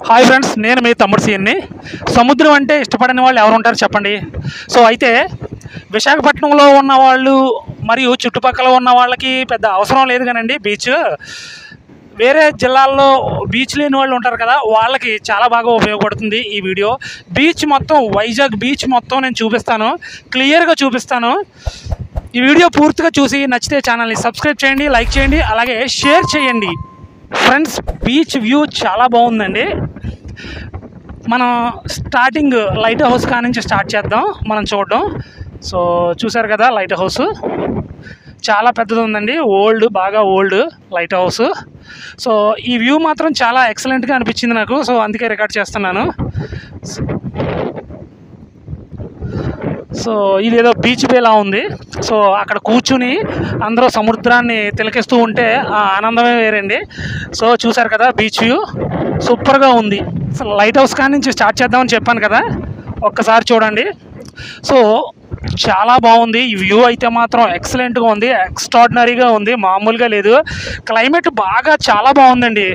Hi friends, నేను మీ తమ్ముడు సీఎన్ని. సముద్రం అంటే ఇష్టపడని వాళ్ళు ఎవరు ఉంటారు చెప్పండి. సో అయితే విశాఖపట్నంలో ఉన్న వాళ్ళు మరియు చుట్టుపక్కల ఉన్న వాళ్ళకి పెద్ద అవసరం లేదు కానండి బీచ్. వేరే జిల్లాల్లో బీచ్ లేని వాళ్ళు ఉంటారు కదా, వాళ్ళకి చాలా బాగా ఉపయోగపడుతుంది ఈ వీడియో. బీచ్ మొత్తం, వైజాగ్ బీచ్ మొత్తం నేను చూపిస్తాను, క్లియర్గా చూపిస్తాను. ఈ వీడియో పూర్తిగా చూసి నచ్చితే ఛానల్ని సబ్స్క్రైబ్ చేయండి, లైక్ చేయండి, అలాగే షేర్ చేయండి. ఫ్రెండ్స్, బీచ్ వ్యూ చాలా బాగుందండి. మనం స్టార్టింగ్ లైట్ హౌస్ కానించి స్టార్ట్ చేద్దాం మనం చూడడం. సో చూసారు కదా, లైట్ హౌస్ చాలా పెద్దది ఉందండి, ఓల్డ్, బాగా ఓల్డ్ లైట్ హౌస్. సో ఈ వ్యూ మాత్రం చాలా ఎక్సలెంట్గా అనిపించింది నాకు, సో అందుకే రికార్డ్ చేస్తున్నాను. సో ఇదేదో బీచ్ వేలా ఉంది. సో అక్కడ కూర్చుని అందరూ సముద్రాన్ని తిలకిస్తూ ఉంటే ఆ ఆనందమే వేరండి. సో చూసారు కదా, బీచ్ వ్యూ సూపర్గా ఉంది. సో లైట్ హౌస్ కాడి నుంచి స్టార్ట్ చేద్దామని చెప్పాను కదా, ఒక్కసారి చూడండి. సో చాలా బాగుంది ఈ వ్యూ అయితే మాత్రం, ఎక్సలెంట్గా ఉంది, ఎక్స్ట్రాడినరీగా ఉంది, మామూలుగా లేదు. క్లైమేట్ బాగా చాలా బాగుందండి,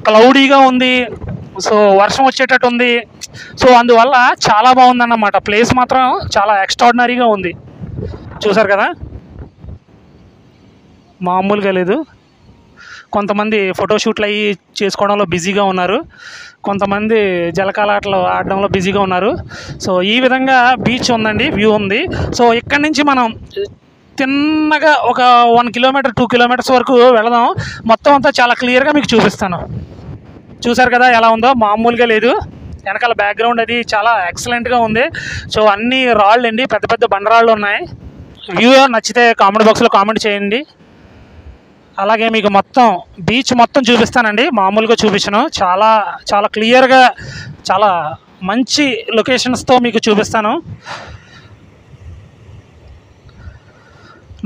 క్లౌడీగా ఉంది. సో వర్షం వచ్చేటట్టు ఉంది. సో అందువల్ల చాలా బాగుందన్నమాట. ప్లేస్ మాత్రం చాలా ఎక్స్ట్రాడినరీగా ఉంది. చూసారు కదా, మామూలుగా లేదు. కొంతమంది ఫోటోషూట్లు అవి చేసుకోవడంలో బిజీగా ఉన్నారు, కొంతమంది జలకాలాటలు ఆడడంలో బిజీగా ఉన్నారు. సో ఈ విధంగా బీచ్ ఉందండి, వ్యూ ఉంది. సో ఇక్కడి నుంచి మనం తిన్నగా ఒక 1 కిలోమీటర్ 2 కిలోమీటర్స్ వరకు వెళదాం. మొత్తం అంతా చాలా క్లియర్గా మీకు చూపిస్తాను. చూసారు కదా ఎలా ఉందో, మామూలుగా లేదు. వెనకాల బ్యాక్గ్రౌండ్ అది చాలా ఎక్సలెంట్గా ఉంది. సో అన్ని రాళ్ళు అండి, పెద్ద పెద్ద బండరాళ్ళు ఉన్నాయి. వ్యూ నచ్చితే కామెంట్ బాక్స్లో కామెంట్ చేయండి. అలాగే మీకు మొత్తం బీచ్ మొత్తం చూపిస్తానండి, మామూలుగా చూపించను. చాలా చాలా క్లియర్గా, చాలా మంచి లొకేషన్స్తో మీకు చూపిస్తాను.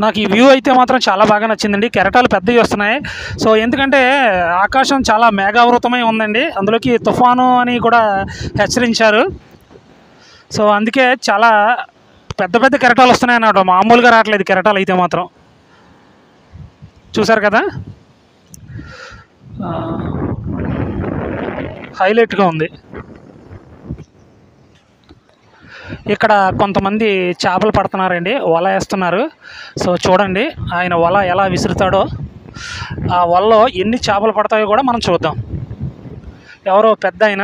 నాకు ఈ వ్యూ అయితే మాత్రం చాలా బాగా నచ్చిందండి. కెరటాలు పెద్దవి వస్తున్నాయి. సో ఎందుకంటే ఆకాశం చాలా మేఘావృతమై ఉందండి, అందులోకి తుఫాను అని కూడా హెచ్చరించారు. సో అందుకే చాలా పెద్ద పెద్ద కెరటాలు వస్తున్నాయి అన్నమాట, మామూలుగా రావట్లేదు కెరటాలు అయితే మాత్రం. చూసారు కదా, హైలైట్గా ఉంది. ఇక్కడ కొంతమంది చేపలు పడుతున్నారండి, వల వేస్తున్నారు. సో చూడండి ఆయన వల ఎలా విసురుతాడో, ఆ వలలో ఎన్ని చేపలు పడతాయో కూడా మనం చూద్దాం. ఎవరో పెద్ద ఆయన.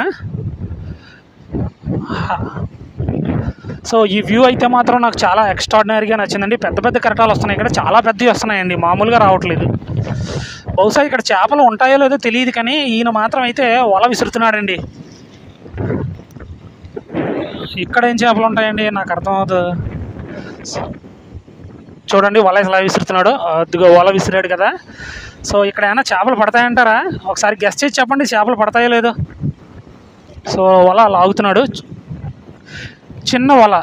సో ఈ వ్యూ అయితే మాత్రం నాకు చాలా ఎక్స్ట్రాడినరీగా నచ్చిందండి. పెద్ద పెద్ద కెరటాలు వస్తున్నాయి, ఇక్కడ చాలా పెద్దవి వస్తున్నాయండి, మామూలుగా రావట్లేదు. బహుశా ఇక్కడ చేపలు ఉంటాయో లేదో తెలియదు, కానీ ఈయన మాత్రం అయితే వల విసురుతున్నాడండి. ఇక్కడ ఏం చేపలు ఉంటాయండి నాకు అర్థమవుతుంది. చూడండి వల ఎలా విసురుతున్నాడు, అదిగో వల విసిరాడు కదా. సో ఇక్కడ ఏమైనా చేపలు పడతాయంటారా? ఒకసారి గెస్ చేసి చెప్పండి, చేపలు పడతాయో లేదో. సో వల లాగుతున్నాడు, చిన్న వల.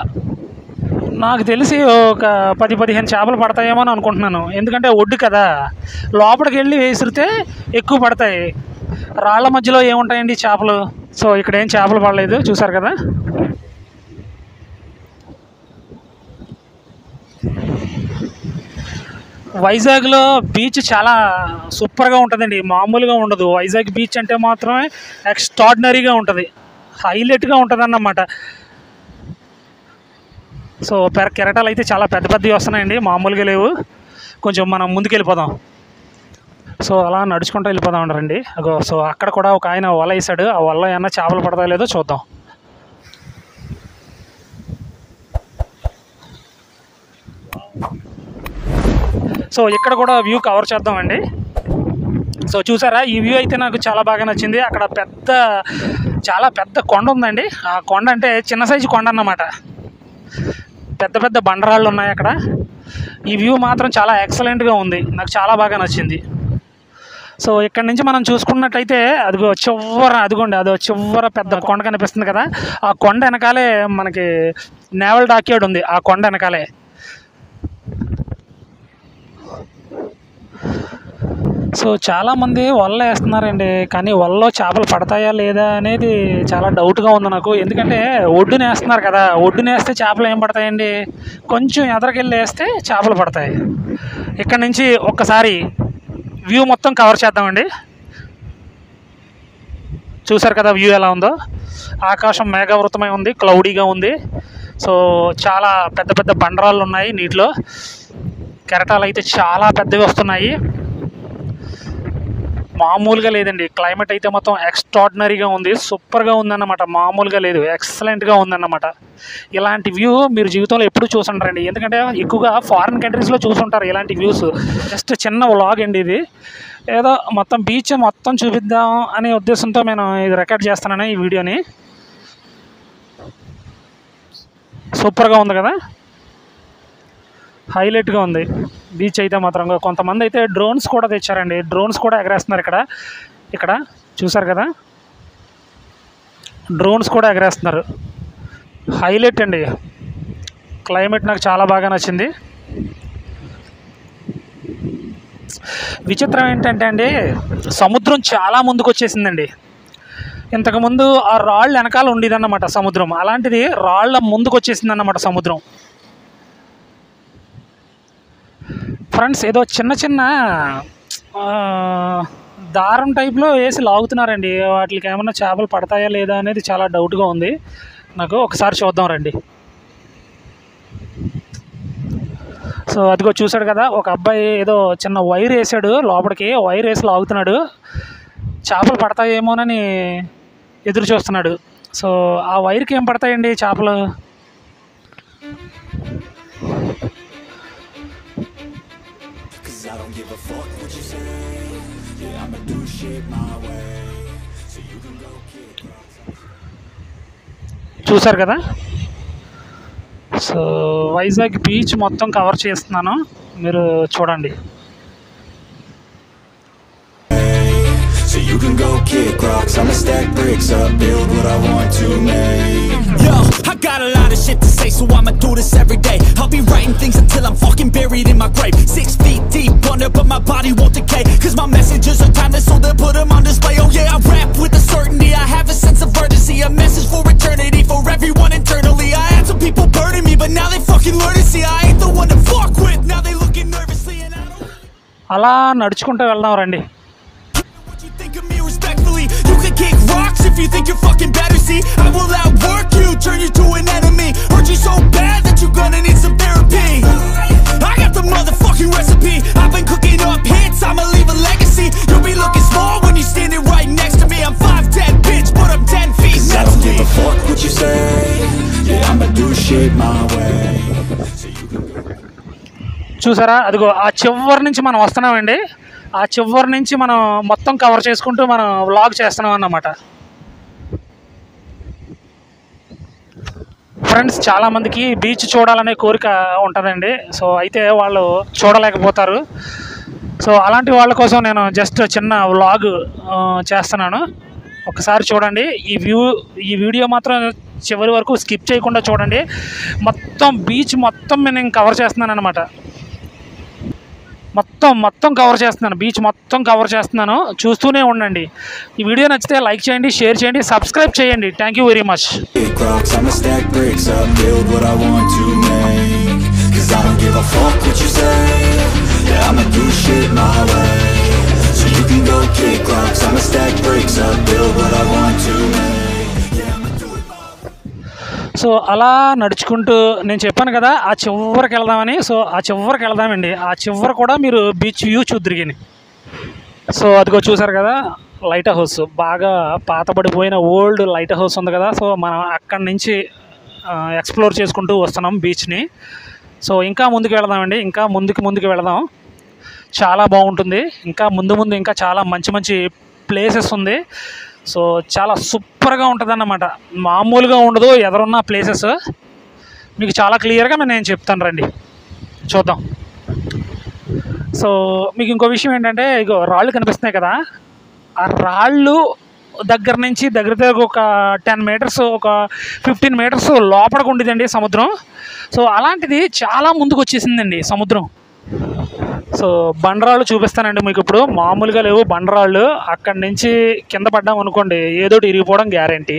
నాకు తెలిసి ఒక 10-15 చేపలు పడతాయేమో అని అనుకుంటున్నాను, ఎందుకంటే ఒడ్డు కదా, లోపలికి వెళ్ళి విసిరితే ఎక్కువ పడతాయి. రాళ్ల మధ్యలో ఏముంటాయండి చేపలు. సో ఇక్కడ ఏం చేపలు పడలేదు, చూసారు కదా. వైజాగ్లో బీచ్ చాలా సూపర్గా ఉంటుందండి, మామూలుగా ఉండదు. వైజాగ్ బీచ్ అంటే మాత్రమే ఎక్స్ట్రాడినరీగా ఉంటుంది, హైలైట్గా ఉంటుంది అన్నమాట. సో కెరటాలు అయితే చాలా పెద్ద పెద్దవి వస్తున్నాయండి, మామూలుగా లేవు. కొంచెం మనం ముందుకు వెళ్ళిపోదాం. సో అలా నడుచుకుంటూ వెళ్ళిపోదాం అంటారండి. అగో సో అక్కడ కూడా ఒక ఆయన వల వేసాడు, ఆ వల ఏమన్నా చేపలు పడతాయో లేదో చూద్దాం. సో ఇక్కడ కూడా వ్యూ కవర్ చేద్దామండి. సో చూసారా, ఈ వ్యూ అయితే నాకు చాలా బాగా నచ్చింది. అక్కడ చాలా పెద్ద కొండ ఉందండి. ఆ కొండ అంటే చిన్న సైజు కొండ అన్నమాట, పెద్ద పెద్ద బండరాళ్ళు ఉన్నాయి అక్కడ. ఈ వ్యూ మాత్రం చాలా ఎక్సలెంట్గా ఉంది, నాకు చాలా బాగా నచ్చింది. సో ఇక్కడ నుంచి మనం చూసుకున్నట్టయితే అదిగో అదిగోండి అదో చివర పెద్ద కొండ కనిపిస్తుంది కదా, ఆ కొండ వెనకాలే మనకి నేవల్ డాక్యార్డ్ ఉంది, ఆ కొండ వెనకాలే. సో చాలామంది వల వేస్తున్నారండి, కానీ వలలో చేపలు పడతాయా లేదా అనేది చాలా డౌట్గా ఉంది నాకు. ఎందుకంటే ఒడ్డున వేస్తున్నారు కదా, ఒడ్డున వేస్తే చేపలు ఏం పడతాయండి, కొంచెం ఎదరికెళ్ళి వేస్తే చేపలు పడతాయి. ఇక్కడ నుంచి ఒక్కసారి వ్యూ మొత్తం కవర్ చేద్దామండి. చూసారు కదా వ్యూ ఎలా ఉందో. ఆకాశం మేఘావృతమై ఉంది, క్లౌడీగా ఉంది. సో చాలా పెద్ద పెద్ద బండరాళ్ళు ఉన్నాయి నీటిలో. కెరటాలు అయితే చాలా పెద్దవి వస్తున్నాయి. మామూలుగా లేదండి. క్లైమేట్ అయితే మొత్తం ఎక్స్ట్రాడినరీగా ఉంది, సూపర్గా ఉందన్నమాట. మామూలుగా లేదు, ఎక్సలెంట్గా ఉందన్నమాట. ఇలాంటి వ్యూ మీరు జీవితంలో ఎప్పుడు చూసుంటారండి, ఎందుకంటే ఎక్కువగా ఫారిన్ కంట్రీస్లో చూసుంటారు ఇలాంటి వ్యూస్. జస్ట్ చిన్న వ్లాగ్ అండి ఇది. ఏదో మొత్తం బీచ్ మొత్తం చూపిద్దాం అనే ఉద్దేశంతో నేను ఇది రికార్డ్ చేస్తున్నాను ఈ వీడియోని. సూపర్గా ఉంది కదా, హైలైట్గా ఉంది బీచ్ అయితే మాత్రం. కొంతమంది అయితే డ్రోన్స్ కూడా తెచ్చారండి, డ్రోన్స్ కూడా ఎగరేస్తున్నారు ఇక్కడ చూసారు కదా, డ్రోన్స్ కూడా ఎగరేస్తున్నారు. హైలైట్ అండి. క్లైమేట్ నాకు చాలా బాగా నచ్చింది. విచిత్రం ఏంటంటే అండి, సముద్రం చాలా ముందుకు వచ్చేసిందండి. ఇంతకుముందు ఆ రాళ్ళు వెనకాల ఉండేదన్నమాట సముద్రం, అలాంటిది రాళ్ళ ముందుకు వచ్చేసిందన్నమాట సముద్రం. ఫ్రెండ్స్ ఏదో చిన్న చిన్న దారం టైప్లో వేసి లాగుతున్నారండి. వాటికి ఏమన్నా చేపలు పడతాయా లేదా అనేది చాలా డౌట్గా ఉంది నాకు. ఒకసారి చూద్దాం రండి. సో అదిగో చూశాడు కదా, ఒక అబ్బాయి ఏదో చిన్న వైర్ వేసాడు లోపలికి, వైర్ వేసి లాగుతున్నాడు. చేపలు పడతాయేమోనని ఎదురు చూస్తున్నాడు. సో ఆ వైర్కి ఏం పడతాయండి చేపలు? చూసారు కదా. సో వైజాగ్ బీచ్ మొత్తం కవర్ చేస్తున్నాను, మీరు చూడండి. So you can go kick rocks, I'ma stack bricks up, build what I want to make. Yo, I got a lot of shit to say, so I'ma do this every day. I'll be writing things until I'm fucking buried in my grave. 6 feet deep under, but my body won't decay. Cause my messages are timeless, so they'll put them on display. Oh yeah, I rap with a certainty, I have a sense of urgency. A message for eternity, for everyone internally. I had some people burning me, but now they fucking learn to see I ain't the one to fuck with. Now they looking nervously and I don't... అలా నడుచుకుంటూ వెళ్దాం రండి. Think of me respectfully. You can kick rocks if you think you're fucking better. See, I will outwork you, turn you to an enemy. Hurt you so bad that you're gonna need some therapy. I got the motherfucking recipe. I've been cooking up hits, I'ma leave a legacy. You'll be looking small when you're standing right next to me. I'm 5'10", bitch, but I'm 10 feet next to me. 'Cause I don't give a fuck what you say. Yeah, I'ma do shit my way. చూసారా, అదిగో ఆ చివరి నుంచి మనం వస్తున్నామండి. ఆ చివరి నుంచి మనం మొత్తం కవర్ చేసుకుంటూ మనం వ్లాగ్ చేస్తున్నాం అన్నమాట. ఫ్రెండ్స్ చాలామందికి బీచ్ చూడాలనే కోరిక ఉంటుందండి. సో అయితే వాళ్ళు చూడలేకపోతారు. సో అలాంటి వాళ్ళ కోసం నేను జస్ట్ చిన్న వ్లాగ్ చేస్తున్నాను. ఒకసారి చూడండి ఈ వీడియో మాత్రం చివరి వరకు స్కిప్ చేయకుండా చూడండి. మొత్తం బీచ్ మొత్తం నేను కవర్ చేస్తున్నాను అన్నమాట. మొత్తం కవర్ చేస్తున్నాను, బీచ్ మొత్తం కవర్ చేస్తున్నాను. చూస్తూనే ఉండండి. ఈ వీడియో నచ్చితే లైక్ చేయండి, షేర్ చేయండి, సబ్స్క్రైబ్ చేయండి. Thank you very much. So అలా నడుచుకుంటూ నేను చెప్పాను కదా ఆ చివరికి వెళ్దామని. సో ఆ చివరికి వెళ్దామండి. ఆ చివరి కూడా మీరు బీచ్ వ్యూ చూద్దరిగిని. సో అదిగో చూసారు కదా లైట్ హౌస్, బాగా పాతబడిపోయిన ఓల్డ్ లైట్ హౌస్ ఉంది కదా. సో మనం అక్కడి నుంచి ఎక్స్ప్లోర్ చేసుకుంటూ వస్తున్నాం బీచ్ని. సో ఇంకా ముందుకు వెళదామండి, ఇంకా ముందుకు వెళదాం. చాలా బాగుంటుంది. ఇంకా ముందు ఇంకా చాలా మంచి ప్లేసెస్ ఉంది. సో చాలా సూపర్గా ఉంటుంది అన్నమాట, మామూలుగా ఉండదు. ఎదురున్న ప్లేసెస్ మీకు చాలా క్లియర్గా నేను చెప్తాను రండి, చూద్దాం. సో మీకు ఇంకో విషయం ఏంటంటే, ఇగో రాళ్ళు కనిపిస్తున్నాయి కదా, ఆ రాళ్ళు దగ్గర నుంచి దగ్గర ఒక 10 మీటర్స్, ఒక 15 మీటర్స్ లోపలికి ఉండేదండి సముద్రం. సో అలాంటిది చాలా ముందుకు వచ్చేసిందండి సముద్రం. సో బండరాళ్ళు చూపిస్తానండి మీకు ఇప్పుడు. మామూలుగా లేవు బండరాళ్ళు. అక్కడి నుంచి కింద పడ్డాం అనుకోండి ఏదోటి ఇరిగిపోవడం గ్యారంటీ.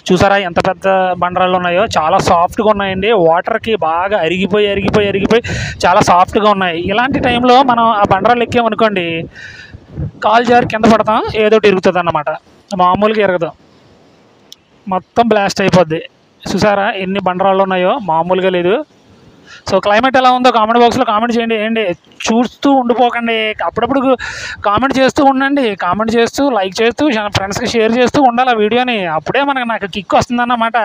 చూసారా ఎంత పెద్ద బండరాళ్ళు ఉన్నాయో, చాలా సాఫ్ట్గా ఉన్నాయండి. వాటర్కి బాగా అరిగిపోయి చాలా సాఫ్ట్గా ఉన్నాయి. ఇలాంటి టైంలో మనం ఆ బండరాళ్ళు ఎక్కామనుకోండి, కాలు జారి కింద పడతాం, ఏదోటి ఇరుగుతుంది అన్నమాట, మామూలుగా ఇరగదు. మొత్తం బ్లాస్ట్ అయిపోద్ది. చూసారా ఎన్ని బండరాళ్ళు ఉన్నాయో, మామూలుగా లేదు. సో క్లైమేట్ ఎలా ఉందో కామెంట్ బాక్స్లో కామెంట్ చేయండి. ఏంటి చూస్తూ ఉండిపోకండి, అప్పుడప్పుడు కామెంట్ చేస్తూ ఉండండి. కామెంట్ చేస్తూ, లైక్ చేస్తూ, ఫ్రెండ్స్కి షేర్ చేస్తూ ఉండాలి ఆ వీడియోని. అప్పుడే నాకు కిక్ వస్తుందన్నమాట.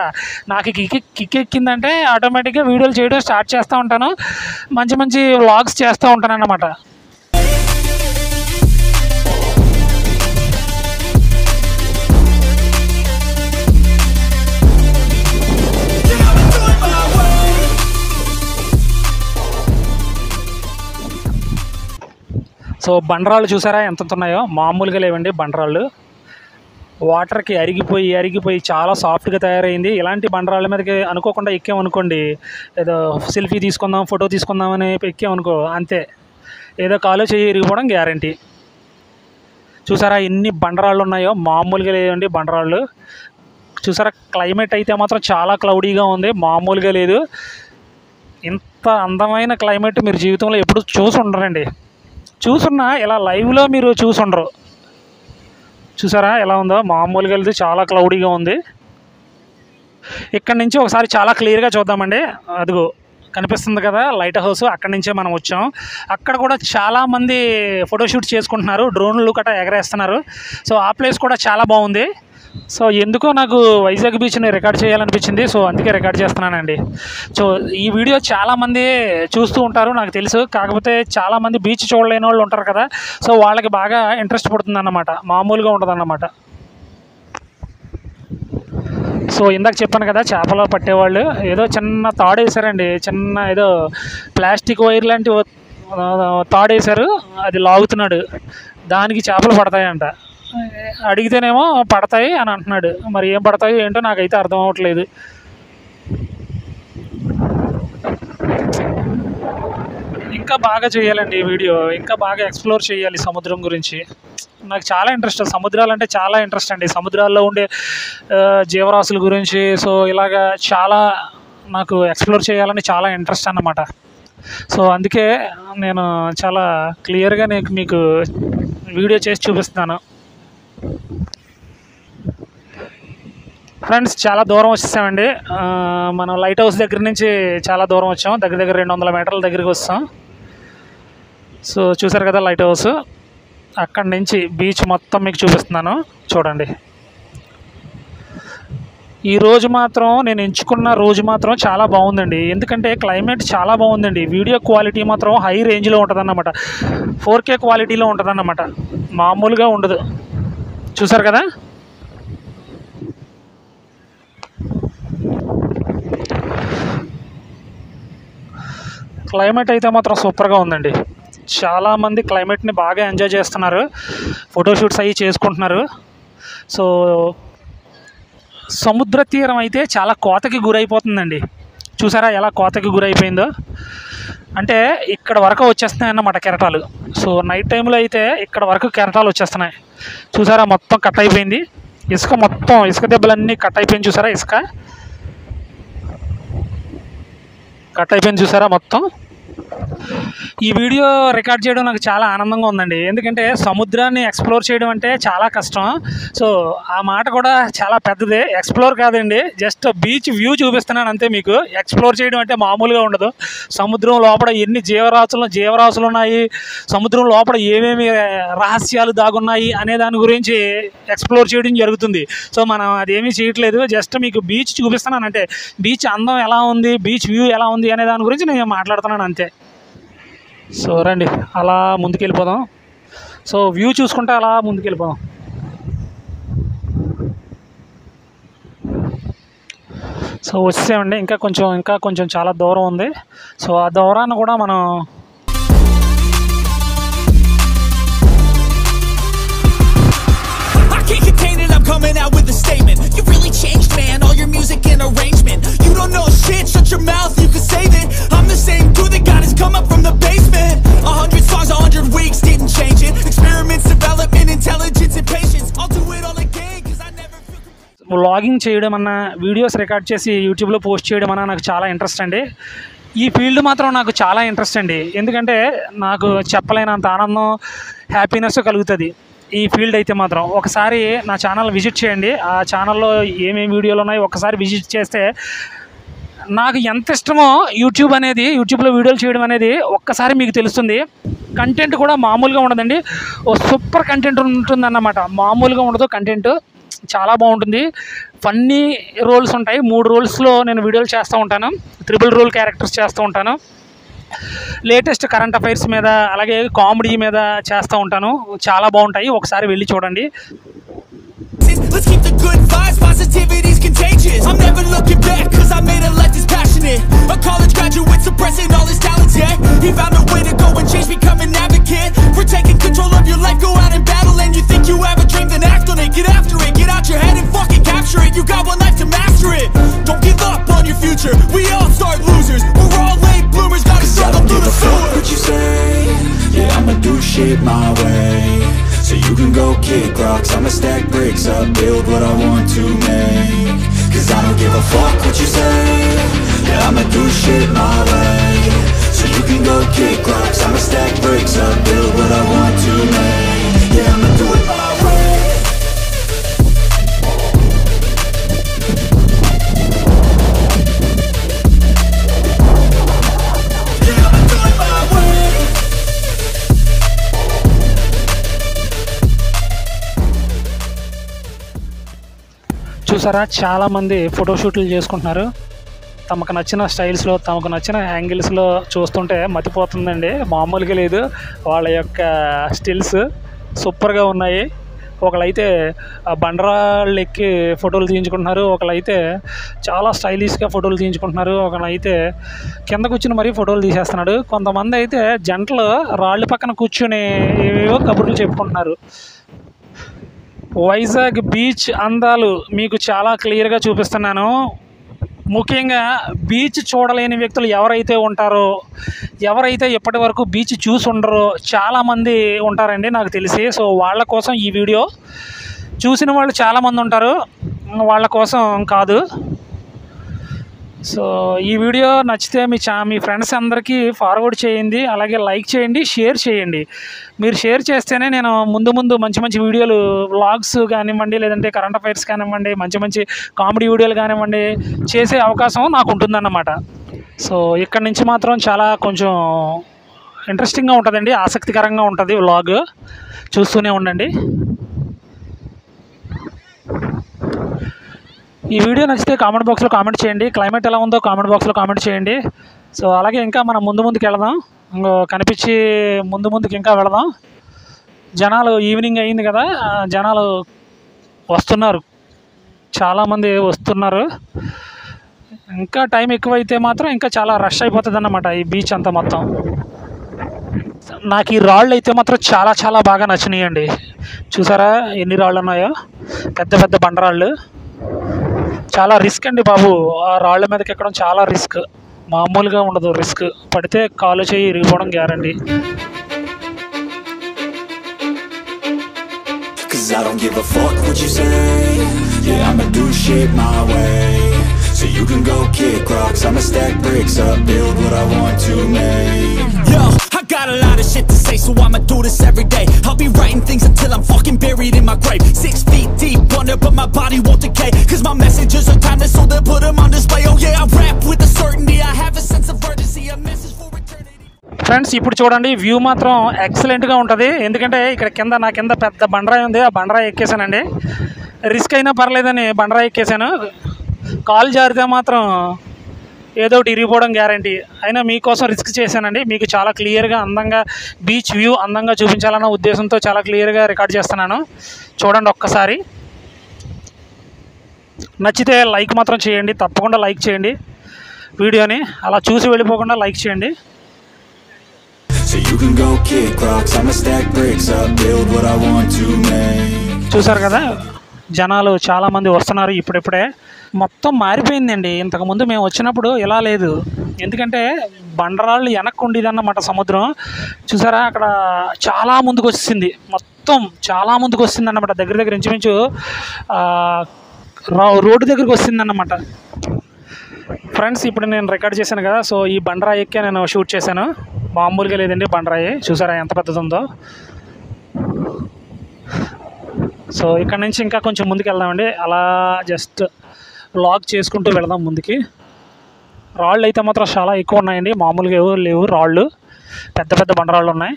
నాకు కిక్ ఎక్కిందంటే ఆటోమేటిక్గా వీడియోలు చేయడం స్టార్ట్ చేస్తూ ఉంటాను, మంచి మంచి వ్లాగ్స్ చేస్తూ ఉంటాను అన్నమాట. సో బండరాళ్ళు చూసారా ఎంత ఉన్నాయో, మామూలుగా లేవండి బండరాళ్ళు. వాటర్కి అరిగిపోయి చాలా సాఫ్ట్గా తయారైంది. ఇలాంటి బండరాళ్ళ మీదకి అనుకోకుండా ఎక్కామనుకోండి, ఏదో సెల్ఫీ తీసుకుందాం, ఫోటో తీసుకుందాం అని ఎక్కామనుకో, అంతే, ఏదో కాలో చెయ్యి ఇరిగిపోవడం గ్యారంటీ. చూసారా ఎన్ని బండరాళ్ళు ఉన్నాయో, మామూలుగా లేదండి బండరాళ్ళు. చూసారా క్లైమేట్ అయితే మాత్రం చాలా క్లౌడీగా ఉంది, మామూలుగా లేదు. ఇంత అందమైన క్లైమేట్ మీరు జీవితంలో ఎప్పుడు చూసి ఉండరండి. చూసున్నా ఇలా లైవ్లో మీరు చూసుండరు. చూసారా ఎలా ఉందో, మామూలుగా వెళ్తే చాలా క్లౌడీగా ఉంది. ఇక్కడ నుంచి ఒకసారి చాలా క్లియర్గా చూద్దామండి. అదిగో కనిపిస్తుంది కదా లైట్ హౌస్, అక్కడి నుంచే మనం వచ్చాం. అక్కడ కూడా చాలామంది ఫోటోషూట్ చేసుకుంటున్నారు, డ్రోన్లు గట్రా ఎగరేస్తున్నారు. సో ఆ ప్లేస్ కూడా చాలా బాగుంది. సో ఎందుకో నాకు వైజాగ్ బీచ్ని రికార్డ్ చేయాలనిపించింది, సో అందుకే రికార్డ్ చేస్తున్నానండి. సో ఈ వీడియో చాలామంది చూస్తూ ఉంటారు నాకు తెలుసు, కాకపోతే చాలామంది బీచ్ చూడలేని వాళ్ళు ఉంటారు కదా, సో వాళ్ళకి బాగా ఇంట్రెస్ట్ పడుతుంది అన్నమాట, మామూలుగా ఉంటుంది అన్నమాట. సో ఇందాక చెప్పాను కదా, చేపలు పట్టేవాళ్ళు ఏదో చిన్న తాడు వేశారండి, చిన్న ఏదో ప్లాస్టిక్ వైర్ లాంటి తాడు వేశారు, అది లాగుతున్నాడు, దానికి చేపలు పడతాయంట. అడిగితేనేమో పడతాయి అని అంటున్నాడు, మరి ఏం పడతాయి ఏంటో నాకైతే అర్థం అవ్వట్లేదు. ఇంకా బాగా చేయాలండి ఈ వీడియో, ఇంకా బాగా ఎక్స్ప్లోర్ చేయాలి సముద్రం గురించి. నాకు చాలా ఇంట్రెస్ట్, సముద్రాలు అంటే చాలా ఇంట్రెస్ట్ అండి, సముద్రాల్లో ఉండే జీవరాశుల గురించి. సో ఇలాగా చాలా నాకు ఎక్స్ప్లోర్ చేయాలని చాలా ఇంట్రెస్ట్ అన్నమాట. సో అందుకే నేను చాలా క్లియర్గా మీకు వీడియో చేసి చూపిస్తున్నాను. ఫ్రెండ్స్ చాలా దూరం వచ్చేసామండి, మనం లైట్ హౌస్ దగ్గర నుంచి చాలా దూరం వచ్చాం, దగ్గర 200 మీటర్ల దగ్గరికి వస్తాం. సో చూసారు కదా లైట్ హౌస్, అక్కడి నుంచి బీచ్ మొత్తం మీకు చూపిస్తున్నాను చూడండి. ఈ రోజు మాత్రం నేను ఎంచుకున్న రోజు మాత్రం చాలా బాగుందండి, ఎందుకంటే క్లైమేట్ చాలా బాగుందండి. వీడియో క్వాలిటీ మాత్రం హై రేంజ్లో ఉంటుందన్నమాట, 4K క్వాలిటీలో ఉంటుందన్నమాట, మామూలుగా ఉండదు. చూసారు కదా. క్లైమేట్ అయితే మాత్రం సూపర్గా ఉందండి. చాలామంది క్లైమేట్ని బాగా ఎంజాయ్ చేస్తున్నారు, ఫోటోషూట్స్ అవి చేసుకుంటున్నారు. సో సముద్ర తీరం అయితే చాలా కోతకి గురైపోతుందండి. చూసారా ఎలా కోతకి గురైపోయిందో, అంటే ఇక్కడ వరకు వచ్చేస్తున్నాయి అన్నమాట కెరటాలు. సో నైట్ టైంలో అయితే ఇక్కడ వరకు కెరటాలు వచ్చేస్తున్నాయి. చూసారా మొత్తం కట్ అయిపోయింది, ఇసుక మొత్తం, ఇసుక దెబ్బలన్నీ కట్ అయిపోయింది. చూసారా ఇసుక కట్ అయిపోయింది, చూసారా మొత్తం. ఈ వీడియో రికార్డ్ చేయడం నాకు చాలా ఆనందంగా ఉందండి, ఎందుకంటే సముద్రాన్ని ఎక్స్ప్లోర్ చేయడం అంటే చాలా కష్టం. సో ఆ మాట కూడా చాలా పెద్దదే, ఎక్స్ప్లోర్ కాదండి, జస్ట్ బీచ్ వ్యూ చూపిస్తున్నాను అంతే మీకు. ఎక్స్ప్లోర్ చేయడం అంటే మామూలుగా ఉండదు. సముద్రం లోపల ఎన్ని జీవరాశులు ఉన్నాయి, సముద్రం లోపల ఏమేమి రహస్యాలు దాగున్నాయి అనే దాని గురించి ఎక్స్ప్లోర్ చేయడం జరుగుతుంది. సో మనం అదేమీ చేయట్లేదు, జస్ట్ మీకు బీచ్ చూపిస్తున్నాను అంటే, బీచ్ అందం ఎలా ఉంది, బీచ్ వ్యూ ఎలా ఉంది అనే దాని గురించి నేను మాట్లాడుతున్నాను అంతే. సో రండి అలా ముందుకెళ్ళిపోదాం, సో వ్యూ చూసుకుంటే అలా ముందుకెళ్ళిపోదాం. సో వచ్చేసామండి, ఇంకా కొంచెం చాలా దూరం ఉంది. సో ఆ దూరాన్ని కూడా మనం coming out with a statement. You really changed, man, all your music and arrangement. You don't know shit, shut your mouth, you can save it. I'm the same dude that got his come up from the basement. 100 songs, 100 weeks, didn't change it. Experiments, development, intelligence and patience. I'll do it all again, cause I never feel... vlogging చేయడం అన్నా, videos record చేసి యూట్యూబ్లో post చేయడం అన్నా నాకు చాలా interest అండి. ఈ ఫీల్డ్ మాత్రం నాకు చాలా ఇంట్రెస్ట్ అండి, ఎందుకంటే నాకు చెప్పలేనంత ఆనందం, హ్యాపీనెస్ కలుగుతుంది. ఈ ఫీల్డ్ అయితే మాత్రం ఒకసారి నా ఛానల్ విజిట్ చేయండి. ఆ ఛానల్లో ఏమేమి వీడియోలు ఉన్నాయో ఒకసారి విజిట్ చేస్తే నాకు ఎంత ఇష్టమో యూట్యూబ్లో వీడియోలు చేయడం అనేది ఒక్కసారి మీకు తెలుస్తుంది. కంటెంట్ కూడా మామూలుగా ఉండదండి, ఓ సూపర్ కంటెంట్ ఉంటుందన్నమాట. మామూలుగా ఉండదు, కంటెంట్ చాలా బాగుంటుంది. ఫన్నీ రోల్స్ ఉంటాయి, 3 రోల్స్లో నేను వీడియోలు చేస్తూ ఉంటాను. 3 రోల్ క్యారెక్టర్స్ చేస్తూ ఉంటాను. లేటెస్ట్ కరెంట్ అఫైర్స్ మీద అలాగే కామెడీ మీద చేస్తూ ఉంటాను. చాలా బాగుంటాయి, ఒకసారి వెళ్ళి చూడండి. Let's keep the good vibes, positivity's contagious. I'm never looking back, cause I made a life that's passionate. A college graduate suppressing all his talents, yeah. He found a way to go and change, become an advocate. For taking control of your life, go out and battle. And you think you have a dream, then act on it. Get after it, get out your head and fucking capture it. You got one life to master it. Don't give up on your future, we all start losers. We're all late bloomers, gotta struggle through the sewer. What you say, yeah, I'ma do shit my way. So you can go kick rocks, I'ma stack bricks up, build what I want to make. Cause I don't give a fuck what you say, yeah, I'ma do shit my way. So you can go kick rocks, I'ma stack bricks up, build what I want to make. Yeah, I'ma do it my way. Yeah, I'ma do it my way. చూసారా, చాలామంది ఫోటోషూట్లు చేసుకుంటున్నారు. తమకు నచ్చిన స్టైల్స్లో, తమకు నచ్చిన యాంగిల్స్లో చూస్తుంటే మతిపోతుందండి. మామూలుగా లేదు, వాళ్ళ యొక్క స్టిల్స్ సూపర్గా ఉన్నాయి. ఒకళ్ళైతే బండరాళ్ళు ఎక్కి ఫోటోలు తీయించుకుంటున్నారు, ఒకళ్ళైతే చాలా స్టైలిష్గా ఫోటోలు తీయించుకుంటున్నారు, ఒకళ్ళైతే కింద కూర్చుని మరీ ఫోటోలు తీసేస్తున్నాడు. కొంతమంది అయితే జంటలు రాళ్ళ పక్కన కూర్చుని ఏవేవో కబుర్లు చెప్పుకుంటున్నారు. వైజాగ్ బీచ్ అందాలు మీకు చాలా క్లియర్గా చూపిస్తున్నాను. ముఖ్యంగా బీచ్ చూడలేని వ్యక్తులు ఎవరైతే ఉంటారో, ఎవరైతే ఇప్పటి వరకు బీచ్ చూసి ఉండరో చాలామంది ఉంటారండి నాకు తెలిసి. సో వాళ్ళ కోసం ఈ వీడియో. చూసిన వాళ్ళు చాలామంది ఉంటారు, వాళ్ళ కోసం కాదు. సో ఈ వీడియో నచ్చితే మీ ఫ్రెండ్స్ అందరికీ ఫార్వర్డ్ చేయండి, అలాగే లైక్ చేయండి, షేర్ చేయండి. మీరు షేర్ చేస్తేనే నేను ముందు మంచి వీడియోలు, వ్లాగ్స్ కానివ్వండి, లేదంటే కరెంట్ అఫైర్స్ కానివ్వండి, మంచి కామెడీ వీడియోలు కానివ్వండి చేసే అవకాశం నాకు ఉంటుందన్నమాట. సో ఇక్కడి నుంచి మాత్రం చాలా కొంచెం ఇంట్రెస్టింగ్గా ఉంటుందండి, ఆసక్తికరంగా ఉంటుంది వ్లాగ్. చూస్తూనే ఉండండి. ఈ వీడియో నచ్చితే కామెంట్ బాక్స్లో కామెంట్ చేయండి. క్లైమేట్ ఎలా ఉందో కామెంట్ బాక్స్లో కామెంట్ చేయండి. సో అలాగే ఇంకా మనం ముందుకు వెళదాం, కనిపించి ముందుకి ఇంకా వెళదాం. జనాలు ఈవినింగ్ అయింది కదా, జనాలు వస్తున్నారు, చాలామంది వస్తున్నారు. ఇంకా టైం ఎక్కువైతే మాత్రం ఇంకా చాలా రష్ అయిపోతుంది అన్నమాట ఈ బీచ్ అంతా మొత్తం. నాకు ఈ రాళ్ళు అయితే మాత్రం చాలా బాగా నచ్చినాయండి. చూసారా ఎన్ని రాళ్ళు ఉన్నాయో, పెద్ద బండరాళ్ళు. చాలా రిస్క్ అండి బాబు, ఆ రాళ్ళ మీదకి ఎక్కడం చాలా రిస్క్, మామూలుగా ఉండదు రిస్క్. పడితే కాలు చేయి ఇరిగిపోవడం guarantee. Cause I don't give a fuck what you say, yeah, I'ma do shit my way. So you can go kick rocks, I'ma stack bricks up, build what I want to make. Yo, I got a lot of shit to say, so I'ma do this every day. I'll be writing things until I'm fucking buried in my grave. 6 feet deep under, but my body won't decay. Cause my messages are timeless, so they'll put them on display. Oh yeah, I rap with a certainty, I have a sense of urgency, a message for eternity. Friends ఇప్పుడు చూడండి, view మాత్రం ఎక్సలెంట్గా ఉంటుంది. ఎందుకంటే ఇక్కడ నా కింద పెద్ద బండరాయి ఉంది, ఆ బండరాయి ఎక్కేసానండి. రిస్క్ అయినా పర్లేదని బండరాయి ఎక్కేసాను. కాలు జారితే మాత్రం ఏదో ఒకటి ఇరిగిపోవడం గ్యారంటీ. అయినా మీకోసం రిస్క్ చేశానండి. మీకు చాలా క్లియర్గా అందంగా బీచ్ వ్యూ అందంగా చూపించాలన్న ఉద్దేశంతో చాలా క్లియర్గా రికార్డ్ చేస్తున్నాను. చూడండి ఒక్కసారి. నచ్చితే లైక్ మాత్రం చేయండి, తప్పకుండా లైక్ చేయండి వీడియోని. అలా చూసి వెళ్ళిపోకుండా లైక్ చేయండి. So you can go kick rocks, I'ma stack bricks up, build what I want to make. చూసారు కదా, జనాలు చాలామంది వస్తున్నారు. ఇప్పుడిప్పుడే మొత్తం మారిపోయిందండి. ఇంతకుముందు మేము వచ్చినప్పుడు ఇలా లేదు, ఎందుకంటే బండరాళ్ళు వెనక్కి ఉండేదన్నమాట సముద్రం. చూసారా అక్కడ చాలా ముందుకు వచ్చింది, మొత్తం చాలా ముందుకు వస్తుంది అన్నమాట. దగ్గర ఇంచుమించు రోడ్డు దగ్గరికి వస్తుందన్నమాట. ఫ్రెండ్స్ ఇప్పుడు నేను రికార్డ్ చేశాను కదా, సో ఈ బండరాయి ఎక్కే నేను షూట్ చేశాను. మామూలుగా లేదండి బండరాయి. చూసారా ఎంత పెద్దది ఉందో. సో ఇక్కడ నుంచి ఇంకా కొంచెం ముందుకు వెళ్దామండి. అలా జస్ట్ వ్లాగ్ చేసుకుంటూ వెళదాం ముందుకి. రాళ్ళు అయితే మాత్రం చాలా ఎక్కువ ఉన్నాయండి, మామూలుగా లేవు రాళ్ళు, పెద్ద పెద్ద బండరాళ్ళు ఉన్నాయి.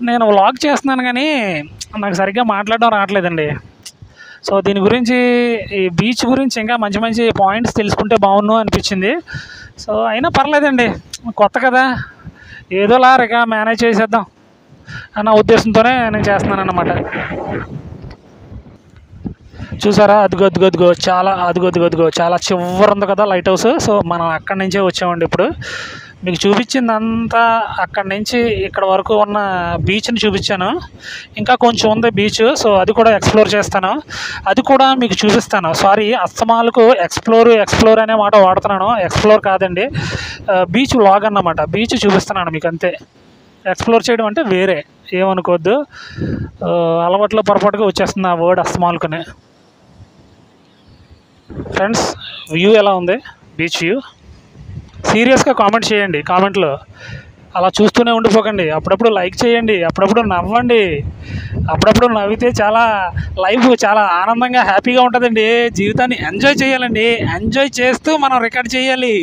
నేను వ్లాగ్ చేస్తున్నాను కానీ నాకు సరిగ్గా మాట్లాడడం రావట్లేదండి. సో దీని గురించి, ఈ బీచ్ గురించి ఇంకా మంచి మంచి పాయింట్స్ తెలుసుకుంటే బాగుండు అనిపించింది. సో అయినా పర్లేదండి, కొత్త కదా, ఏదోలా మేనేజ్ చేసేద్దాం అన్న ఉద్దేశంతోనే నేను చేస్తున్నాను అన్నమాట. చూసారా, అదిగో చాలా అదిగో చాలా చివరి ఉంది కదా లైట్ హౌస్. సో మనం అక్కడి నుంచే వచ్చామండి. ఇప్పుడు మీకు చూపించిందంతా అక్కడి నుంచి ఇక్కడ వరకు ఉన్న బీచ్ని చూపించాను. ఇంకా కొంచెం ఉంది బీచ్, సో అది కూడా ఎక్స్ప్లోర్ చేస్తాను, అది కూడా మీకు చూపిస్తాను. సారీ, అస్తమాలకు ఎక్స్ప్లోర్ అనే మాట వాడుతున్నాను, ఎక్స్ప్లోర్ కాదండి, బీచ్ వ్లాగ్ అన్నమాట. బీచ్ చూపిస్తున్నాను మీకు అంతే. ఎక్స్ప్లోర్ చేయడం అంటే వేరే, ఏమనుకోవద్దు, అలవాట్లో పొరపాటుగా వచ్చేస్తుంది ఆ వర్డ్ అస్తమాలకునే. ఫ్రెండ్స్, వ్యూ ఎలా ఉంది, బీచ్ వ్యూ? సీరియస్గా కామెంట్ చేయండి కామెంట్లో, అలా చూస్తూనే ఉండిపోకండి. అప్పుడప్పుడు లైక్ చేయండి, అప్పుడప్పుడు నవ్వండి. అప్పుడప్పుడు నవ్వితే చాలా లైఫ్ చాలా ఆనందంగా హ్యాపీగా ఉంటుందండి. జీవితాన్ని ఎంజాయ్ చేయాలండి, ఎంజాయ్ చేస్తూ మనం రికార్డ్ చేయాలి.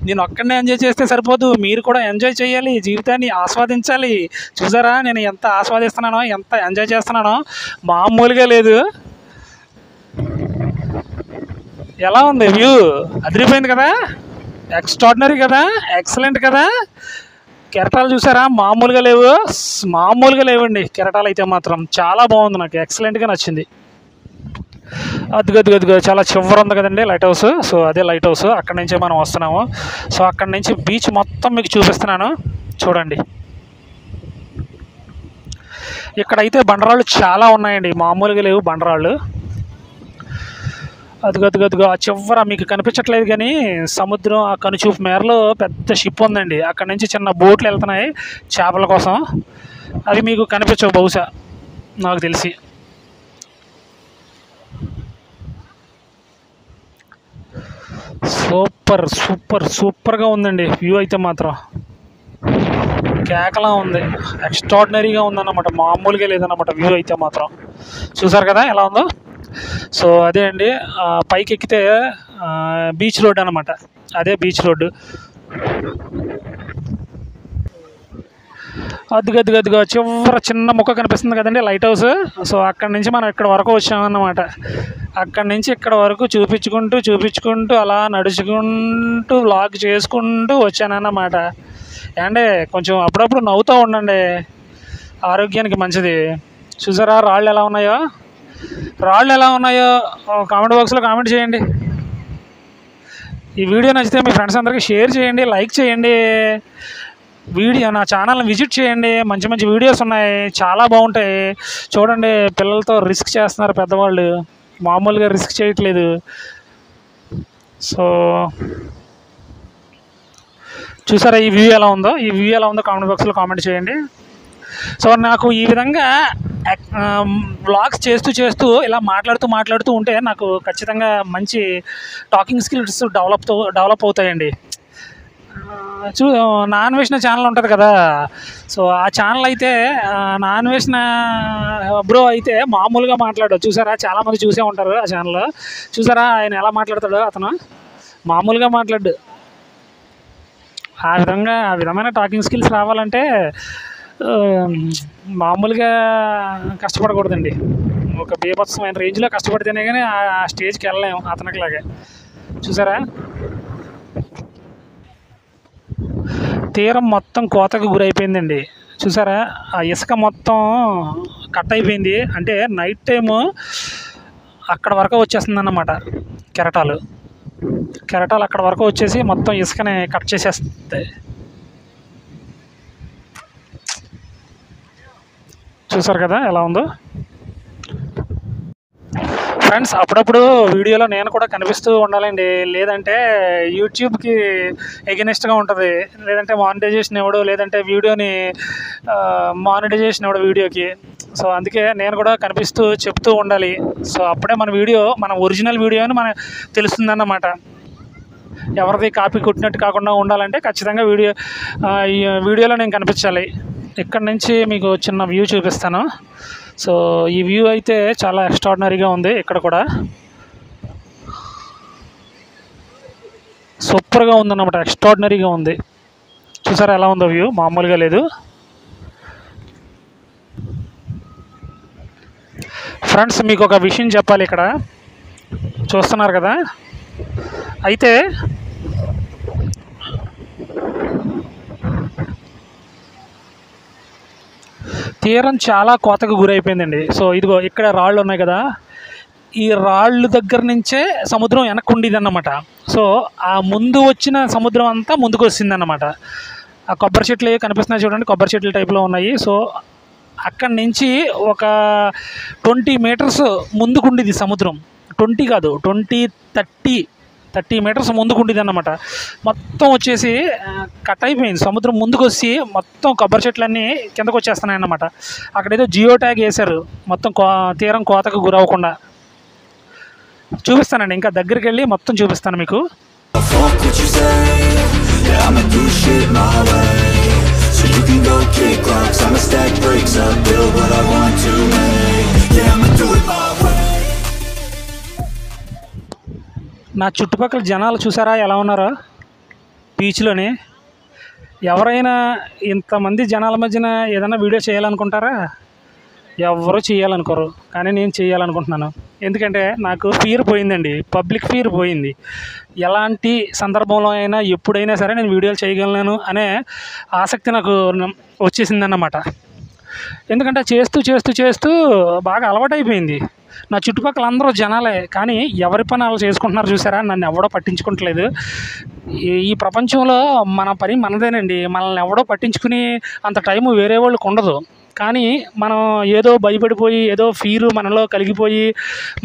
నేను ఒక్కడనే ఎంజాయ్ చేస్తే సరిపోదు, మీరు కూడా ఎంజాయ్ చేయాలి, జీవితాన్ని ఆస్వాదించాలి. చూసారా నేను ఎంత ఆస్వాదిస్తున్నానో, ఎంత ఎంజాయ్ చేస్తున్నానో, మామూలుగా లేదు. ఎలా ఉంది వ్యూ? అదిరిపోయింది కదా, ఎక్స్ట్రాడినరీ కదా, ఎక్సలెంట్ కదా. కెరటాలు చూసారా, మామూలుగా లేవండి కెరటాలు అయితే మాత్రం. చాలా బాగుంది, నాకు ఎక్సలెంట్గా నచ్చింది. అదిగో చాలా చివరి ఉంది కదండి లైట్ హౌస్. సో అదే లైట్ హౌస్, అక్కడి నుంచే మనం వస్తున్నాము. సో అక్కడి నుంచి బీచ్ మొత్తం మీకు చూపిస్తున్నాను, చూడండి. ఇక్కడైతే బండరాళ్ళు చాలా ఉన్నాయండి, మామూలుగా లేవు బండరాళ్ళు. అదిగో ఆ చివర మీకు కనిపించట్లేదు కానీ సముద్రం ఆ కనుచూపు మేరలో పెద్ద షిప్ ఉందండి. అక్కడ నుంచి చిన్న బోట్లు వెళ్తున్నాయి చేపల కోసం, అవి మీకు కనిపించవు బహుశా, నాకు తెలిసి. సూపర్గా ఉందండి వ్యూ అయితే మాత్రం. కేకలా ఉంది, ఎక్స్ట్రాడినరీగా ఉందన్నమాట, మామూలుగా లేదన్నమాట వ్యూ అయితే మాత్రం. చూసారు కదా ఎలా ఉందో. సో అదే అండి, పైకి ఎక్కితే బీచ్ రోడ్ అనమాట, అదే బీచ్ రోడ్డు. అదిగో చివర చిన్న ముక్క కనిపిస్తుంది కదండి లైట్ హౌస్. సో అక్కడి నుంచి మనం ఇక్కడ వరకు వచ్చామన్నమాట. అక్కడి నుంచి ఇక్కడ వరకు చూపించుకుంటూ అలా నడుచుకుంటూ వ్లాగ్ చేసుకుంటూ వచ్చానన్నమాట. అంటే కొంచెం అప్పుడప్పుడు నవ్వుతూ ఉండండి, ఆరోగ్యానికి మంచిది. చూసారా రాళ్ళు ఎలా ఉన్నాయో కామెంట్ బాక్స్లో కామెంట్ చేయండి. ఈ వీడియో నచ్చితే మీ ఫ్రెండ్స్ అందరికీ షేర్ చేయండి, లైక్ చేయండి. నా ఛానల్ని విజిట్ చేయండి, మంచి మంచి వీడియోస్ ఉన్నాయి, చాలా బాగుంటాయి. చూడండి, పిల్లలతో రిస్క్ చేస్తున్నారు పెద్దవాళ్ళు, మామూలుగా రిస్క్ చేయట్లేదు. సో చూసారా ఈ వ్యూ ఎలా ఉందో కామెంట్ బాక్స్లో కామెంట్ చేయండి. సో నాకు ఈ విధంగా వ్లాగ్స్ చేస్తూ ఇలా మాట్లాడుతూ ఉంటే నాకు ఖచ్చితంగా మంచి టాకింగ్ స్కిల్స్ డెవలప్ అవుతాయండి. నాన్వేషణ ఛానల్ ఉంటుంది కదా, సో ఆ ఛానల్ అయితే నాన్వేషణ బ్రో అయితే మామూలుగా మాట్లాడు. చూసారా, చాలామంది చూసే ఉంటారు ఆ ఛానల్. చూసారా ఆయన ఎలా మాట్లాడతాడు, అతను మామూలుగా మాట్లాడు. ఆ విధమైన టాకింగ్ స్కిల్స్ రావాలంటే మామూలుగా కష్టపడకూడదండి, ఒక బీభత్సమైన రేంజ్లో కష్టపడితేనే కానీ ఆ స్టేజ్కి వెళ్ళలేము అతనికిలాగే. చూసారా తీరం మొత్తం కోతకు గురైపోయిందండి. చూసారా ఆ ఇసుక మొత్తం కట్ అయిపోయింది, అంటే నైట్ టైము అక్కడ వరకు వచ్చేస్తుంది అన్నమాట. కెరటాలు అక్కడ వరకు వచ్చేసి మొత్తం ఇసుకని కట్ చేసేస్తాయి. చూసారు కదా ఎలా ఉందో ఫ్రెండ్స్. అప్పుడప్పుడు వీడియోలో నేను కూడా కనిపిస్తూ ఉండాలండి, లేదంటే యూట్యూబ్కి ఎగెనిస్ట్గా ఉంటుంది, లేదంటే మానిటైజేషన్ ఇవ్వడు, లేదంటే వీడియోని మానిటైజేషన్ ఇవ్వడు వీడియోకి. సో అందుకే నేను కూడా కనిపిస్తూ చెప్తూ ఉండాలి. సో అప్పుడే మన ఒరిజినల్ వీడియో అని మనకు తెలుస్తుందన్నమాట. ఎవరిది కాపీ కొట్టినట్టు కాకుండా ఉండాలంటే ఖచ్చితంగా వీడియోలో నేను కనిపించాలి. ఇక్కడ నుంచి మీకు చిన్న వ్యూ చూపిస్తాను. సో ఈ వ్యూ అయితే చాలా ఎక్స్ట్రాడినరీగా ఉంది. ఇక్కడ కూడా సూపర్గా ఉందన్నమాట, ఎక్స్ట్రాడినరీగా ఉంది. చూసారా ఎలా ఉందో వ్యూ, మామూలుగా లేదు. ఫ్రెండ్స్ మీకు ఒక విషయం చెప్పాలి. ఇక్కడ చూస్తున్నారు కదా, అయితే తీరం చాలా కోతకు గురైపోయిందండి. సో ఇదిగో ఇక్కడ రాళ్ళు ఉన్నాయి కదా, ఈ రాళ్ళు దగ్గర నుంచే సముద్రం వెనక్కి ఉండేది అన్నమాట. సో ఆ ముందు వచ్చిన సముద్రం అంతా ముందుకు వచ్చిందన్నమాట. ఆ కొబ్బరి చెట్లు కనిపిస్తున్నాయి చూడండి, కొబ్బరి చెట్ల టైప్లో ఉన్నాయి. సో అక్కడి నుంచి ఒక 20 మీటర్స్ ముందుకుండేది సముద్రం. 20 కాదు, 30 మీటర్స్ ముందుకుండేది అన్నమాట. మొత్తం వచ్చేసి కట్ అయిపోయింది. సముద్రం ముందుకు వచ్చి మొత్తం కొబ్బరి చెట్లన్నీ కిందకు వచ్చేస్తున్నాయి అన్నమాట. అక్కడేదో జియో ట్యాగ్ వేశారు, మొత్తం తీరం కోతకు గురవ్వకుండా. చూపిస్తానండి, ఇంకా దగ్గరికి వెళ్ళి మొత్తం చూపిస్తాను మీకు. Fuck what you say, yeah, I'ma do shit my way. So you can go kick rocks, I'ma stack bricks up, build what I want to make. Yeah, I'ma do it my way. నా చుట్టుపక్కల జనాలు చూసారా ఎలా ఉన్నారో బీచ్లోని. ఎవరైనా ఇంతమంది జనాల మధ్యన ఏదైనా వీడియో చేయాలనుకుంటారా? ఎవరు చేయాలనుకోరు, కానీ నేను చేయాలనుకుంటున్నాను. ఎందుకంటే నాకు ఫియర్ పోయిందండి, పబ్లిక్ ఫియర్ పోయింది. ఎలాంటి సందర్భంలో అయినా ఎప్పుడైనా సరే నేను వీడియోలు చేయగలను అనే ఆసక్తి నాకు వచ్చేసిందన్నమాట. ఎందుకంటే చేస్తూ చేస్తూ చేస్తూ బాగా అలవాటైపోయింది. నా చుట్టుపక్కల అందరూ జనాలే, కానీ ఎవరి పని వాళ్ళు చేసుకుంటున్నారు చూసారా, నన్ను ఎవడో పట్టించుకోవట్లేదు. ఈ ప్రపంచంలో మన పని మనదేనండి, మనల్ని ఎవడో పట్టించుకుని అంత టైము వేరే వాళ్ళకి ఉండదు. కానీ మనం ఏదో భయపడిపోయి, ఏదో ఫీరు మనలో కలిగిపోయి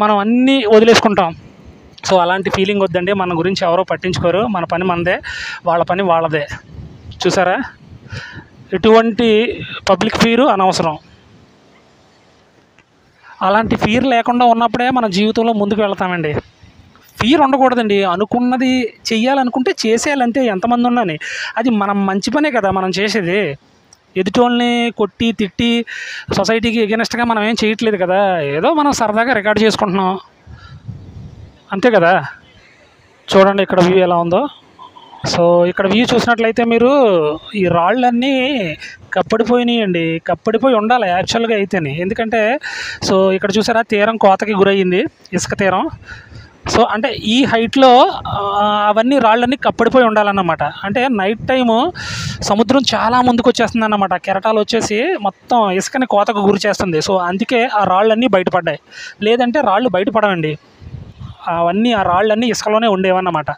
మనం అన్నీ వదిలేసుకుంటాం. సో అలాంటి ఫీలింగ్ వద్దండి, మన గురించి ఎవరో పట్టించుకోరు, మన పని మనదే, వాళ్ళ పని వాళ్ళదే. చూసారా, ఎటువంటి పబ్లిక్ ఫీరు అనవసరం. అలాంటి ఫీర్ లేకుండా ఉన్నప్పుడే మన జీవితంలో ముందుకు వెళ్తామండి. ఫీర్ ఉండకూడదండి, అనుకున్నది చెయ్యాలనుకుంటే చేసేయాలంతే, ఎంతమంది ఉన్నాని. అది మనం మంచి పనే కదా మనం చేసేది. ఎదుటోళ్ళని కొట్టి తిట్టి సొసైటీకి ఎగెనెస్ట్గా మనం ఏం చేయట్లేదు కదా, ఏదో మనం సరదాగా రికార్డ్ చేసుకుంటున్నాం అంతే కదా. చూడండి ఇక్కడ వ్యూ ఎలా ఉందో. సో ఇక్కడ వ్యూ చూసినట్లయితే మీరు ఈ రాళ్ళన్నీ కప్పడిపోయినాయండి, కప్పడిపోయి ఉండాలి యాక్చువల్గా అయితేనే. ఎందుకంటే సో ఇక్కడ చూసారా తీరం కోతకి గురయ్యింది, ఇసుక తీరం. సో అంటే ఈ హైట్లో అవన్నీ రాళ్ళన్నీ కప్పడిపోయి ఉండాలన్నమాట. అంటే నైట్ టైము సముద్రం చాలా ముందుకు వచ్చేస్తుంది అన్నమాట, కెరటాలు వచ్చేసి మొత్తం ఇసుకని కోతకు గురి చేస్తుంది. సో అందుకే ఆ రాళ్ళన్నీ బయటపడ్డాయి, లేదంటే రాళ్ళు బయటపడవండి. అవన్నీ ఆ రాళ్ళన్నీ ఇసుకలోనే ఉండేవన్నమాట.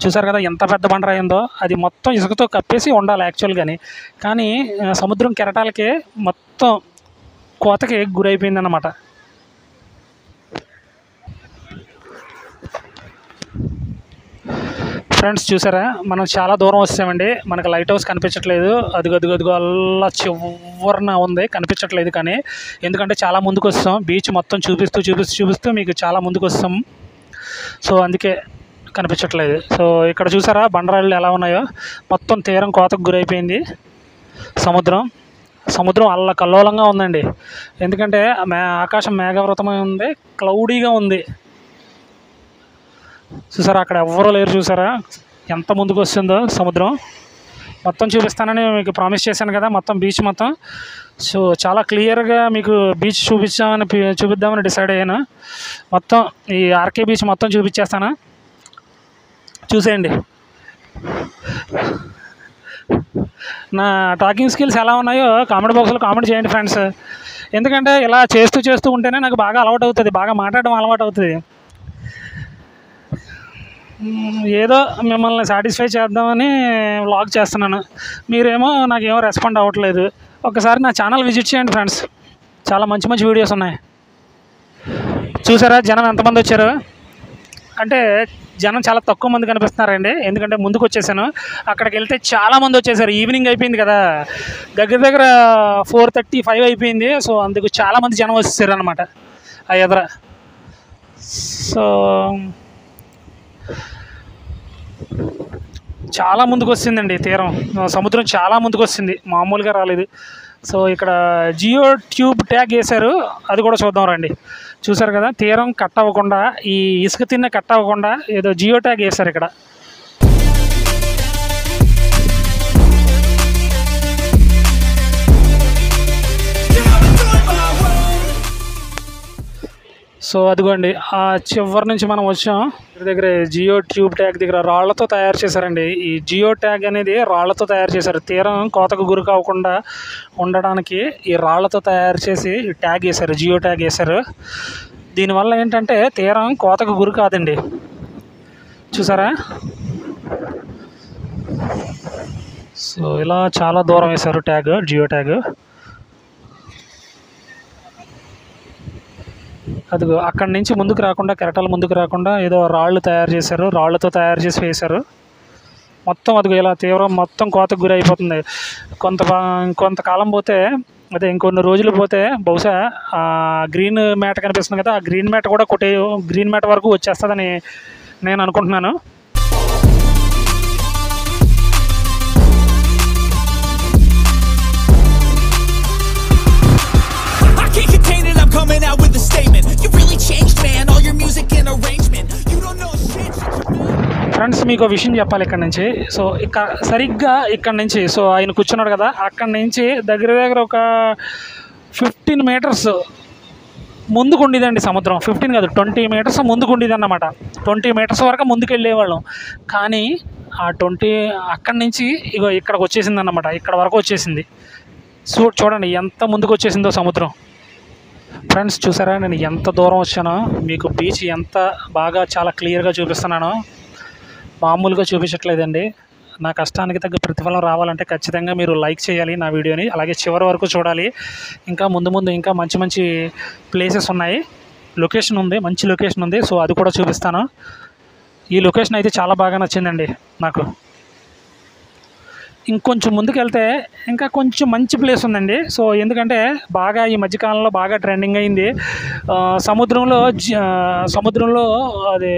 చూసారు కదా ఎంత పెద్ద బండరాయి ఉందో, అది మొత్తం ఇసుకతో కప్పేసి ఉండాలి యాక్చువల్గాని. కానీ సముద్రం కెరటాలకి మొత్తం కోతకి గురైపోయిందన్నమాట. ఫ్రెండ్స్ చూసారా, మనం చాలా దూరం వస్తామండి, మనకు లైట్ హౌస్ కనిపించట్లేదు. అదిగో అలా చివరన ఉంది, కనిపించట్లేదు. కానీ ఎందుకంటే చాలా ముందుకు వస్తాం, బీచ్ మొత్తం చూపిస్తూ మీకు చాలా ముందుకు వస్తాం. సో అందుకే కనిపించట్లేదు. సో ఇక్కడ చూసారా బండరాళ్ళు ఎలా ఉన్నాయో, మొత్తం తీరం కోతకు గురైపోయింది. సముద్రం అల్లకల్లోలంగా ఉందండి. ఎందుకంటే ఆకాశం మేఘావృతమై ఉంది, క్లౌడీగా ఉంది. చూసారా అక్కడ ఎవరో లేరు, చూసారా ఎంత ముందుకు వస్తుందో సముద్రం. మొత్తం చూపిస్తానని మీకు ప్రామిస్ చేశాను కదా, మొత్తం బీచ్ మొత్తం. సో చాలా క్లియర్గా మీకు బీచ్ చూపిద్దామని డిసైడ్ అయ్యాను. మొత్తం ఈ ఆర్కే బీచ్ మొత్తం చూపించేస్తాను, చూసేయండి. నా టాకింగ్ స్కిల్స్ ఎలా ఉన్నాయో కామెంట్ బాక్స్లో కామెంట్ చేయండి ఫ్రెండ్స్. ఎందుకంటే ఇలా చేస్తూ ఉంటేనే నాకు బాగా అలవాటు అవుతుంది, బాగా మాట్లాడడం అలవాటు అవుతుంది. ఏదో మిమ్మల్ని సాటిస్ఫై చేద్దామని వ్లాగ్ చేస్తున్నాను, మీరేమో నాకేమో రెస్పాండ్ అవ్వట్లేదు. ఒకసారి నా ఛానల్ విజిట్ చేయండి ఫ్రెండ్స్, చాలా మంచి వీడియోస్ ఉన్నాయి. చూసారా జనం ఎంతమంది వచ్చారు అంటే, జనం చాలా తక్కువ మంది కనిపిస్తున్నారండి. ఎందుకంటే ముందుకు వచ్చేసాను, అక్కడికి వెళ్తే చాలామంది వచ్చేసారు. ఈవినింగ్ అయిపోయింది కదా, దగ్గర 4:35 అయిపోయింది. సో అందుకు చాలామంది జనం వచ్చేసారు అనమాట ఆ ఎదుర. సో చాలా ముందుకు వచ్చిందండి తీరం, సముద్రం చాలా ముందుకు వచ్చింది, మామూలుగా రాలేదు. సో ఇక్కడ జియో ట్యూబ్ ట్యాగ్ వేశారు, అది కూడా చూద్దాం రండి. చూసారు కదా, తీరం కట్ అవ్వకుండా, ఈ ఇసుక తిన్న కట్ అవ్వకుండా ఏదో జియో ట్యాగ్ వేశారు ఇక్కడ. సో అదిగోండి, ఆ చివరి నుంచి మనం వచ్చాం. దగ్గర జియో ట్యూబ్ ట్యాగ్ దగ్గర రాళ్లతో తయారు చేశారండి. ఈ జియో ట్యాగ్ అనేది రాళ్లతో తయారు చేశారు. తీరం కోతకు గురి కాకుండా ఉండడానికి ఈ రాళ్లతో తయారు చేసి ఈ ట్యాగ్ వేశారు, జియో ట్యాగ్ వేశారు. దీనివల్ల ఏంటంటే తీరం కోతకు గురి కాదండి. చూసారా? సో ఇలా చాలా దూరం వేశారు ట్యాగ్, జియో ట్యాగ్. అదిగో అక్కడి నుంచి ముందుకు రాకుండా, కెరటాలు ముందుకు రాకుండా ఏదో రాళ్ళు తయారు చేశారు, రాళ్లతో తయారు చేసి వేశారు మొత్తం. అదిగో ఇలా తీవ్రం మొత్తం కోతకు గురి అయిపోతుంది. కొంతకాలం పోతే, అదే ఇంకొన్ని రోజులు పోతే బహుశా గ్రీన్ మ్యాట్ కనిపిస్తుంది కదా, ఆ గ్రీన్ మ్యాట్ కూడా గ్రీన్ మ్యాట్ వరకు వచ్చేస్తుందని నేను అనుకుంటున్నాను. Coming out with a statement. You really changed, man. All your music and arrangement. You don't know shit. Friends, మీకు విషయం చెప్పాలి ఇక్కడ నుంచి. సో సరిగ్గా ఇక్కడ నుంచి, సో ఆయన కూర్చున్నాడు కదా, అక్కడి నుంచి దగ్గర ఒక 15 మీటర్స్ ముందుకు ఉండేదండి సముద్రం. 15 కాదు, 20 మీటర్స్ ముందుకు ఉండేది అన్నమాట. 20 మీటర్స్ వరకు ముందుకు వెళ్ళేవాళ్ళం. కానీ ఆ 20 అక్కడి నుంచి ఇగో ఇక్కడికి వచ్చేసింది అన్నమాట. ఇక్కడ వరకు వచ్చేసింది. చూడండి ఎంత ముందుకు వచ్చేసిందో సముద్రం. ఫ్రెండ్స్, చూసారా నేను ఎంత దూరం వచ్చానో? మీకు బీచ్ ఎంత బాగా చాలా క్లియర్గా చూపిస్తున్నానో, మామూలుగా చూపించట్లేదండి. నా కష్టానికి తగ్గ ప్రతిఫలం రావాలంటే ఖచ్చితంగా మీరు లైక్ చేయాలి నా వీడియోని, అలాగే చివరి వరకు చూడాలి. ఇంకా ముందు ఇంకా మంచి ప్లేసెస్ ఉన్నాయి, లొకేషన్ ఉంది, మంచి లొకేషన్ ఉంది. సో అది కూడా చూపిస్తాను. ఈ లొకేషన్ అయితే చాలా బాగా నచ్చిందండి నాకు. ఇంకొంచెం ముందుకు వెళ్తే ఇంకా కొంచెం మంచి ప్లేస్ ఉందండి. సో ఎందుకంటే బాగా ఈ మధ్యకాలంలో బాగా ట్రెండింగ్ అయింది సముద్రంలో అది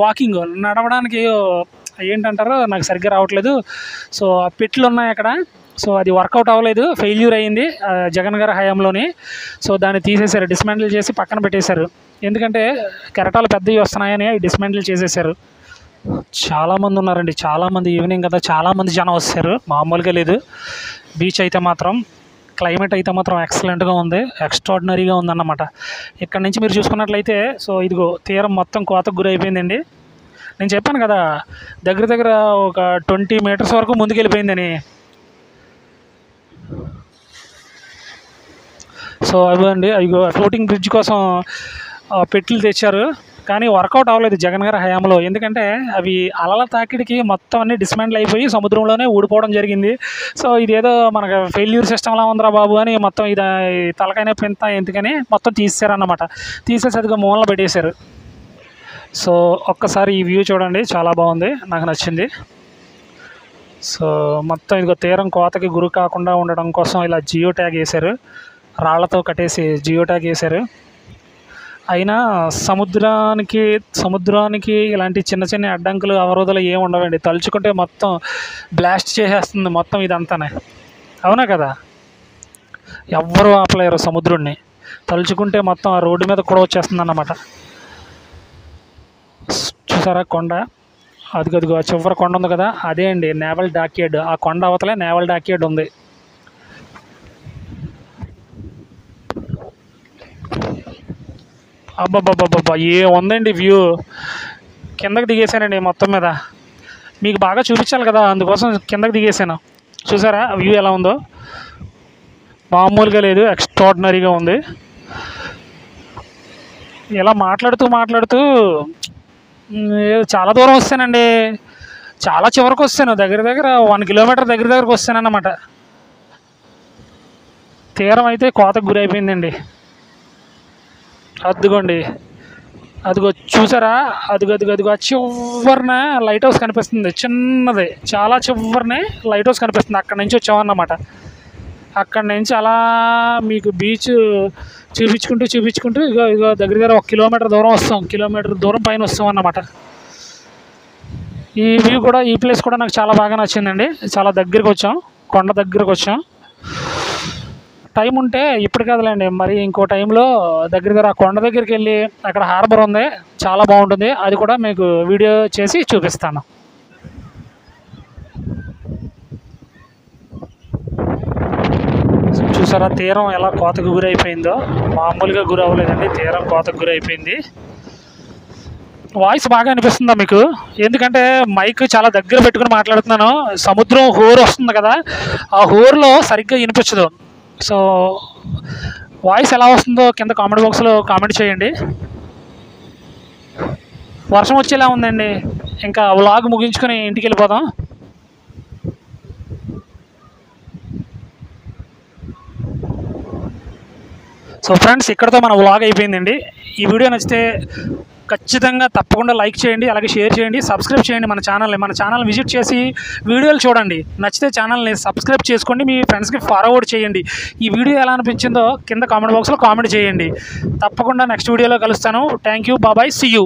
వాకింగ్, నడవడానికి ఏంటంటారో నాకు సరిగ్గా రావట్లేదు. సో ఆ పెట్లు ఉన్నాయి అక్కడ. సో అది వర్కౌట్ అవ్వలేదు, ఫెయిల్యూర్ అయ్యింది జగన్ గారి హయాంలోని. సో దాన్ని తీసేశారు, డిస్మాంటిల్ చేసి పక్కన పెట్టేశారు. ఎందుకంటే కెరటాలు పెద్దవి వస్తున్నాయని డిస్మాంటిల్ చేసేశారు. చాలామంది ఉన్నారండి, చాలామంది. ఈవినింగ్ కదా, చాలామంది జనం వస్తారు, మామూలుగా లేదు. బీచ్ అయితే మాత్రం, క్లైమేట్ అయితే మాత్రం ఎక్సలెంట్గా ఉంది, ఎక్స్ట్రాడినరీగా ఉందన్నమాట. ఇక్కడ నుంచి మీరు చూసుకున్నట్లయితే, సో ఇదిగో తీరం మొత్తం కోతకు గురి అయిపోయిందండి. నేను చెప్పాను కదా దగ్గర ఒక 20 మీటర్స్ వరకు ముందుకు వెళ్ళిపోయిందని. సో అవండి, అదిగో ఫ్లోటింగ్ బ్రిడ్జ్ కోసం పెట్లు తెచ్చారు, కానీ వర్కౌట్ అవ్వలేదు జగన్ గారి హయాంలో. ఎందుకంటే అవి అలల తాకిడికి మొత్తం అన్నీ డిస్మాంటిల్ అయిపోయి సముద్రంలోనే ఊడిపోవడం జరిగింది. సో ఇదేదో మనకు ఫెయిల్యూర్ సిస్టంలా ఉందిరా బాబు అని మొత్తం ఇది తలకైనా పింత ఎందుకని మొత్తం తీసేశారన్నమాట. తీసేసి అదిగా మూలన పెట్టేశారు. సో ఒక్కసారి ఈ వ్యూ చూడండి, చాలా బాగుంది, నాకు నచ్చింది. సో మొత్తం ఇదిగో తీరం కోతకి గురి కాకుండా ఉండడం కోసం ఇలా జియో ట్యాగ్ వేశారు, రాళ్లతో కట్టేసి జియో ట్యాగ్ వేశారు. అయినా సముద్రానికి ఇలాంటి చిన్న అడ్డంకులు, అవరోధాలు ఏమి ఉండవండి. తలుచుకుంటే మొత్తం బ్లాస్ట్ చేసేస్తుంది మొత్తం ఇదంతానే, అవునా కదా? ఎవ్వరూ ఆపలేరు సముద్రుడిని. తలుచుకుంటే మొత్తం ఆ రోడ్డు మీద కూడా వచ్చేస్తుంది అన్నమాట. చూసారా కొండ? అదిగో చివరి కొండ ఉంది కదా, అదే అండి నేవల్ డాక్యార్డ్. ఆ కొండ అవతలే నేవల్ డాక్యార్డ్ ఉంది. అబ్బబ్బబ్బబ్బా, ఉందండి వ్యూ. కిందకి దిగేసానండి మొత్తం మీద, మీకు బాగా చూపించాలి కదా, అందుకోసం కిందకి దిగేసాను. చూసారా వ్యూ ఎలా ఉందో? మామూలుగా లేదు, ఎక్స్ట్రాడినరీగా ఉంది. ఇలా మాట్లాడుతూ చాలా దూరం వస్తానండి, చాలా చివరికి వస్తాను. దగ్గర 1 కిలోమీటర్ దగ్గరకు వస్తానన్నమాట. తీరం అయితే కోతకు గురి అయిపోయిందండి. అదిగో చూసారా? అదిగో ఆ చివరిన లైట్ హౌస్ కనిపిస్తుంది, చిన్నది, చాలా చివరినే లైట్ హౌస్ కనిపిస్తుంది. అక్కడి నుంచి వచ్చామన్నమాట. అక్కడి నుంచి అలా మీకు బీచ్ చూపించుకుంటూ ఇగో దగ్గర 1 కిలోమీటర్ దూరం వస్తాం, కిలోమీటర్ దూరం పైన వస్తాం అన్నమాట. ఈ వ్యూ కూడా, ఈ ప్లేస్ కూడా నాకు చాలా బాగా నచ్చిందండి. చాలా దగ్గరికి వచ్చాం, కొండ దగ్గరకు వచ్చాం. టైం ఉంటే ఇప్పుడు కదలేండి, మరి ఇంకో టైంలో దగ్గర ఆ కొండ దగ్గరికి వెళ్ళి అక్కడ హార్బర్ ఉంది, చాలా బాగుంటుంది. అది కూడా మీకు వీడియో చేసి చూపిస్తాను. చూసారా తీరం ఎలా కోతకు గురైపోయిందో? మామూలుగా గురి అవ్వలేదండి, తీరం కోతకు గురైపోయింది. వాయిస్ బాగా అనిపిస్తుందా మీకు? ఎందుకంటే మైక్ చాలా దగ్గర పెట్టుకుని మాట్లాడుతున్నాను. సముద్రం హోరు వస్తుంది కదా, ఆ హోరులో సరిగ్గా వినిపించదు. సో వాయిస్ ఎలా వస్తుందో కింద కామెంట్ బాక్స్లో కామెంట్ చేయండి. వర్షం వచ్చేలా ఉందండి, ఇంకా వ్లాగ్ ముగించుకొని ఇంటికి వెళ్ళిపోదాం. సో ఫ్రెండ్స్, ఇక్కడతో మన వ్లాగ్ అయిపోయిందండి. ఈ వీడియో నచ్చితే ఖచ్చితంగా తప్పకుండా లైక్ చేయండి, అలాగే షేర్ చేయండి, సబ్స్క్రైబ్ చేయండి మన ఛానల్ విజిట్ చేసి వీడియోలు చూడండి. నచ్చితే ఛానల్ని సబ్స్క్రైబ్ చేసుకోండి, మీ ఫ్రెండ్స్కి ఫార్వర్డ్ చేయండి. ఈ వీడియో ఎలా అనిపించిందో కింద కామెంట్ బాక్స్లో కామెంట్ చేయండి. తప్పకుండా నెక్స్ట్ వీడియోలో కలుస్తాను. థ్యాంక్ యూ, బాబాయ్, సీ యూ.